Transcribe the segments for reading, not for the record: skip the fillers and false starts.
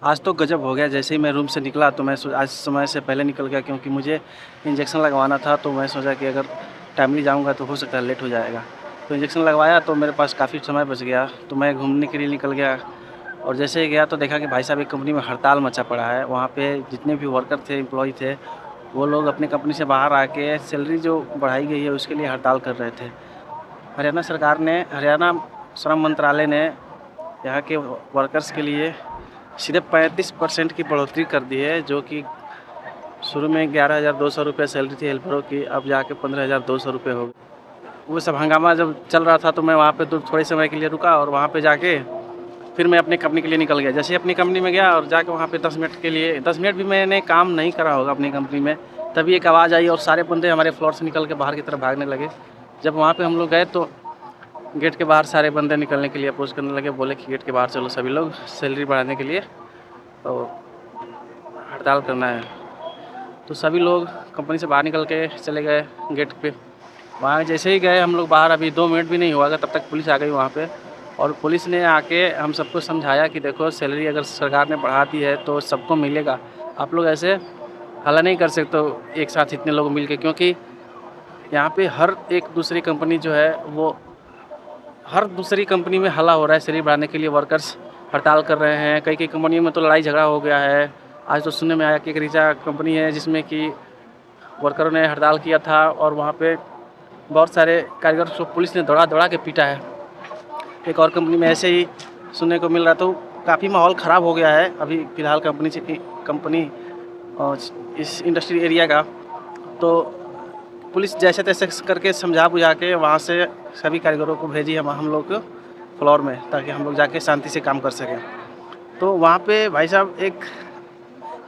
आज तो गजब हो गया। जैसे ही मैं रूम से निकला तो मैं आज समय से पहले निकल गया, क्योंकि मुझे इंजेक्शन लगवाना था। तो मैं सोचा कि अगर टाइमली जाऊंगा तो हो सकता है लेट हो जाएगा। तो इंजेक्शन लगवाया तो मेरे पास काफ़ी समय बच गया, तो मैं घूमने के लिए निकल गया। और जैसे ही गया तो देखा कि भाई साहब एक कंपनी में हड़ताल मचा पड़ा है। वहाँ पे जितने भी वर्कर थे, एम्प्लॉय थे, वो लोग अपनी कंपनी से बाहर आके सैलरी जो बढ़ाई गई है उसके लिए हड़ताल कर रहे थे। हरियाणा श्रम मंत्रालय ने यहाँ के वर्कर्स के लिए सिर्फ 35% की बढ़ोतरी कर दी है, जो कि शुरू में 11,200 रुपये सैलरी थी हेल्परों की, अब जाके 15,200 रुपये हो गई। वो सब हंगामा जब चल रहा था तो मैं वहाँ पे थोड़े समय के लिए रुका, और वहाँ पे जाके फिर मैं अपनी कंपनी के लिए निकल गया। जैसे ही अपनी कंपनी में गया और जाके वहाँ पे 10 मिनट के लिए 10 मिनट भी मैंने काम नहीं करा होगा अपनी कंपनी में, तभी एक आवाज़ आई और सारे बंदे हमारे फ्लोर से निकल के बाहर की तरफ भागने लगे। जब वहाँ पे हम लोग गए तो गेट के बाहर सारे बंदे निकलने के लिए अप्रोच करने लगे, बोले कि गेट के बाहर चलो सभी लोग, सैलरी बढ़ाने के लिए तो हड़ताल करना है। तो सभी लोग कंपनी से बाहर निकल के चले गए गेट पे। वहाँ जैसे ही गए हम लोग बाहर, अभी 2 मिनट भी नहीं हुआ था तब तक पुलिस आ गई वहाँ पे। और पुलिस ने आके हम सबको समझाया कि देखो, सैलरी अगर सरकार ने बढ़ा दी है तो सबको मिलेगा, आप लोग ऐसे हल्ला नहीं कर सकते हो एक साथ इतने लोग मिल के, क्योंकि यहाँ पे हर एक दूसरी कंपनी जो है वो हर दूसरी कंपनी में हल्ला हो रहा है सैलरी बढ़ाने के लिए। वर्कर्स हड़ताल कर रहे हैं, कई कई कंपनियों में तो लड़ाई झगड़ा हो गया है। आज तो सुनने में आया कि एक रीचा कंपनी है जिसमें कि वर्करों ने हड़ताल किया था और वहाँ पे बहुत सारे कारीगर को पुलिस ने दौड़ा दौड़ा के पीटा है। एक और कंपनी में ऐसे ही सुनने को मिल रहा, तो काफ़ी माहौल ख़राब हो गया है अभी फ़िलहाल कंपनी और इस इंडस्ट्री एरिया का। तो पुलिस जैसे तैसे करके समझा बुझा के वहाँ से सभी कारीगरों को भेजी हम लोग को फ्लोर में, ताकि हम लोग जाके शांति से काम कर सकें। तो वहाँ पे भाई साहब, एक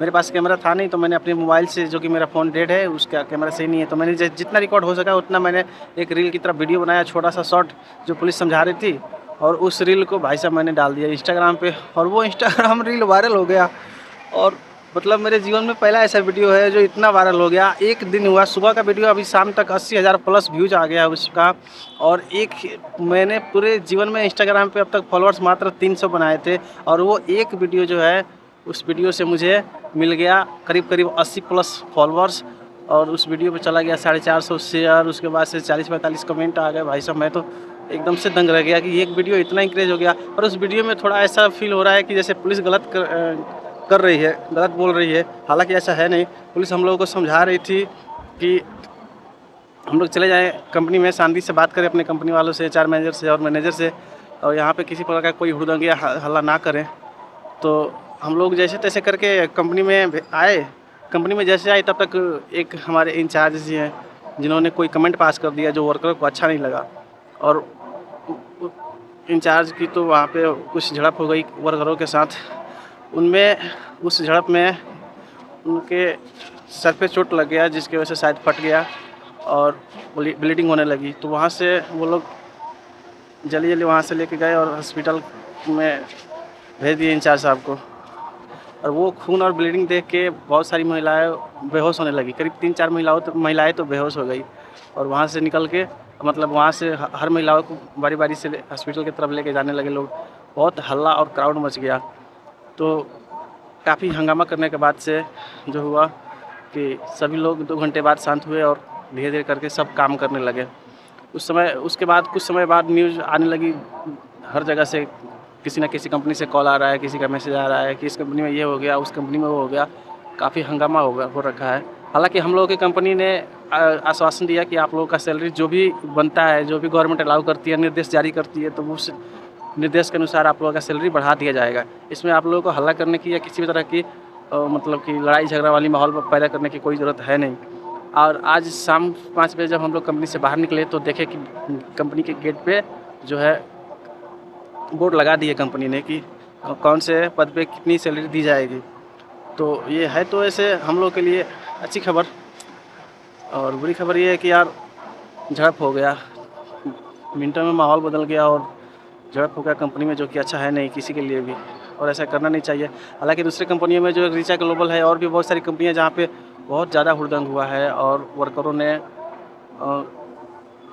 मेरे पास कैमरा था नहीं, तो मैंने अपने मोबाइल से, जो कि मेरा फ़ोन डेड है, उसका कैमरा सही नहीं है, तो मैंने जितना रिकॉर्ड हो सका उतना मैंने एक रील की तरह वीडियो बनाया, छोटा सा शॉर्ट जो पुलिस समझा रही थी, और उस रील को भाई साहब मैंने डाल दिया इंस्टाग्राम पे, और वो इंस्टाग्राम रील वायरल हो गया। और मतलब मेरे जीवन में पहला ऐसा वीडियो है जो इतना वायरल हो गया। एक दिन हुआ, सुबह का वीडियो, अभी शाम तक 80,000 प्लस व्यूज़ आ गया उसका। और मैंने पूरे जीवन में इंस्टाग्राम पे अब तक फॉलोअर्स मात्र 300 बनाए थे, और वो एक वीडियो जो है, उस वीडियो से मुझे मिल गया करीब करीब 80 प्लस फॉलोअर्स। और उस वीडियो पे चला गया 450 शेयर, उसके बाद से 40-45 कमेंट आ गए। भाई साहब, मैं तो एकदम से दंग रह गया कि एक वीडियो इतना इंक्रेज हो गया। और उस वीडियो में थोड़ा ऐसा फील हो रहा है कि जैसे पुलिस गलत कर रही है, गलत बोल रही है, हालांकि ऐसा है नहीं। पुलिस हम लोगों को समझा रही थी कि हम लोग चले जाएं कंपनी में, शांति से बात करें अपने कंपनी वालों से, एचआर मैनेजर से और मैनेजर से, और यहाँ पे किसी प्रकार का कोई हुड़दंग या हल्ला ना करें। तो हम लोग जैसे तैसे करके कंपनी में आए। कंपनी में जैसे आए तब तक एक हमारे इंचार्ज जी हैं जिन्होंने कोई कमेंट पास कर दिया जो वर्करों को अच्छा नहीं लगा, और इंचार्ज की तो वहाँ पे कुछ झड़प हो गई वर्करों के साथ। उस झड़प में उनके सर पे चोट लग गया, जिसकी वजह से शायद फट गया और ब्लीडिंग होने लगी। तो वहाँ से वो लोग जल्दी जल्दी वहाँ से लेके गए और हॉस्पिटल में भेज दिए इंचार्ज साहब को। और वो खून और ब्लीडिंग देख के बहुत सारी महिलाएं बेहोश होने लगी, करीब 3-4 महिलाएं तो बेहोश हो गई। और वहाँ से निकल के, मतलब वहाँ से हर महिलाओं को बारी बारी से हॉस्पिटल की तरफ लेके जाने लगे लोग। बहुत हल्ला और क्राउड मच गया। तो काफ़ी हंगामा करने के बाद से जो हुआ कि सभी लोग 2 घंटे बाद शांत हुए और धीरे धीरे करके सब काम करने लगे। उसके बाद कुछ समय बाद न्यूज़ आने लगी हर जगह से, किसी न किसी कंपनी से कॉल आ रहा है, किसी का मैसेज आ रहा है कि इस कंपनी में ये हो गया, उस कंपनी में वो हो गया। काफ़ी हंगामा हो रखा है। हालांकि हम लोगों की कंपनी ने आश्वासन दिया कि आप लोगों का सैलरी जो भी बनता है, जो भी गवर्नमेंट अलाउ करती है, निर्देश जारी करती है, तो उस निर्देश के अनुसार आप लोगों का सैलरी बढ़ा दिया जाएगा। इसमें आप लोगों को हल्ला करने की या किसी भी तरह की मतलब कि लड़ाई झगड़ा वाली माहौल पैदा करने की कोई ज़रूरत है नहीं। और आज शाम 5 बजे जब हम लोग कंपनी से बाहर निकले तो देखे कि कंपनी के गेट पे जो है बोर्ड लगा दिए कंपनी ने कि कौन से पद पे कितनी सैलरी दी जाएगी। तो ये है तो ऐसे हम लोग के लिए अच्छी खबर। और बुरी खबर ये है कि यार झड़प हो गया, मिनटों में माहौल बदल गया और झड़प हो गया कंपनी में, जो कि अच्छा है नहीं किसी के लिए भी, और ऐसा करना नहीं चाहिए। हालांकि दूसरी कंपनियों में जो रीचा ग्लोबल है और भी बहुत सारी कंपनियां जहाँ पे बहुत ज़्यादा हुड़दंग हुआ है और वर्करों ने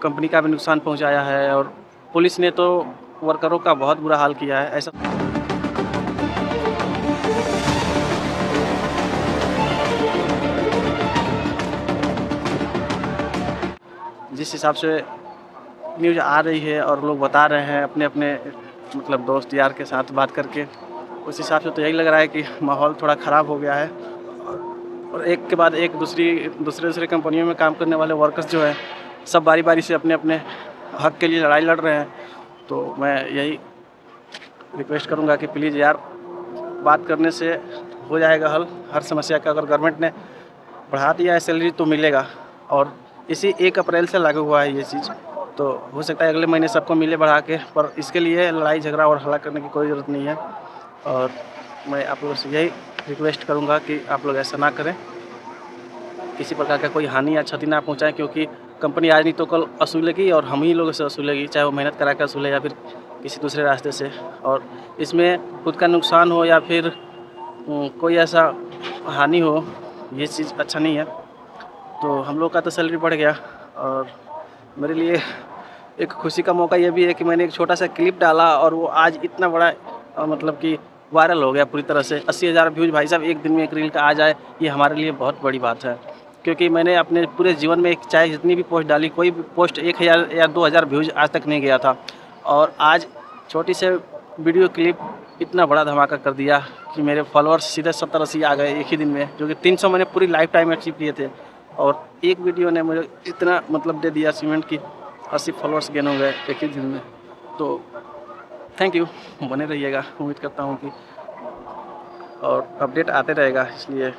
कंपनी का भी नुकसान पहुँचाया है, और पुलिस ने तो वर्करों का बहुत बुरा हाल किया है। ऐसा जिस हिसाब से न्यूज़ आ रही है और लोग बता रहे हैं अपने अपने मतलब दोस्त यार के साथ बात करके, उस हिसाब से तो यही लग रहा है कि माहौल थोड़ा ख़राब हो गया है। और एक के बाद एक दूसरे कंपनियों में काम करने वाले वर्कर्स जो हैं, सब बारी बारी से अपने अपने हक के लिए लड़ाई लड़ रहे हैं। तो मैं यही रिक्वेस्ट करूंगा कि प्लीज़ यार, बात करने से हो जाएगा हल हर समस्या का। अगर गवर्नमेंट ने बढ़ा दिया है सैलरी तो मिलेगा, और इसी 1 अप्रैल से लागू हुआ है ये चीज़, तो हो सकता है अगले महीने सबको मिले बढ़ा के। पर इसके लिए लड़ाई झगड़ा और हल्ला करने की कोई ज़रूरत नहीं है। और मैं आप लोगों से यही रिक्वेस्ट करूंगा कि आप लोग ऐसा ना करें, किसी प्रकार का कोई हानि या क्षति ना पहुंचाएं, क्योंकि कंपनी आज नहीं तो कल वसूलेगी और हम ही लोगों से वसूलेगी, चाहे वो मेहनत करा कर वसूले या फिर किसी दूसरे रास्ते से। और इसमें खुद का नुकसान हो या फिर कोई ऐसा हानि हो, ये चीज़ अच्छा नहीं है। तो हम लोग का तो सैलरी बढ़ गया, और मेरे लिए एक खुशी का मौका ये भी है कि मैंने एक छोटा सा क्लिप डाला और वो आज इतना बड़ा मतलब कि वायरल हो गया पूरी तरह से। 80,000 व्यूज़ भाई साहब एक दिन में एक रील का आ जाए, ये हमारे लिए बहुत बड़ी बात है। क्योंकि मैंने अपने पूरे जीवन में चाहे जितनी भी पोस्ट डाली, कोई भी पोस्ट 1000 या 2000 व्यूज़ आज तक नहीं गया था, और आज छोटी से वीडियो क्लिप इतना बड़ा धमाका कर दिया कि मेरे फॉलोअर्स सीधे 70-80 आ गए एक ही दिन में, जो कि 300 मैंने पूरी लाइफ टाइम अचीव किए थे। और एक वीडियो ने मुझे इतना मतलब दे दिया अचीवमेंट की 80 फॉलोअर्स गेन हो गए एक ही दिन में। तो थैंक यू, बने रहिएगा, उम्मीद करता हूँ कि और अपडेट आते रहेगा, इसलिए